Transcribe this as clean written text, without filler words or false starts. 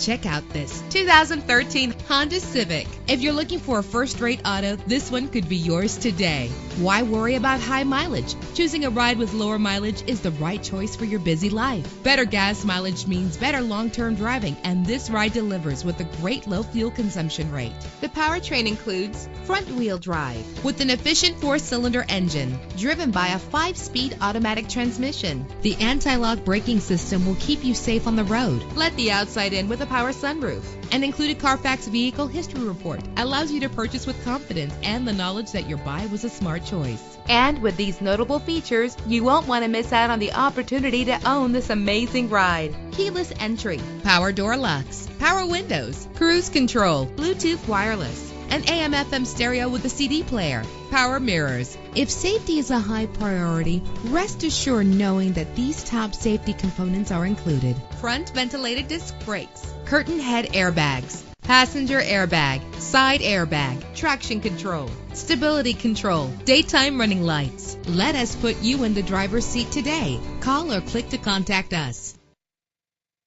Check out this 2013 Honda Civic. If you're looking for a first-rate auto, this one could be yours today. Why worry about high mileage? Choosing a ride with lower mileage is the right choice for your busy life. Better gas mileage means better long-term driving, and this ride delivers with a great low fuel consumption rate. The powertrain includes front-wheel drive with an efficient 4-cylinder engine driven by a 5-speed automatic transmission. The anti-lock braking system will keep you safe on the road. Let the outside in with a power sunroof. An included Carfax Vehicle History Report allows you to purchase with confidence and the knowledge that your buy was a smart choice. And with these notable features, you won't want to miss out on the opportunity to own this amazing ride. Keyless entry, power door locks, power windows, cruise control, Bluetooth wireless, an AM/FM stereo with a CD player, power mirrors. If safety is a high priority, rest assured knowing that these top safety components are included: front ventilated disc brakes, curtain head airbags, passenger airbag, side airbag, traction control, stability control, daytime running lights. Let us put you in the driver's seat today. Call or click to contact us.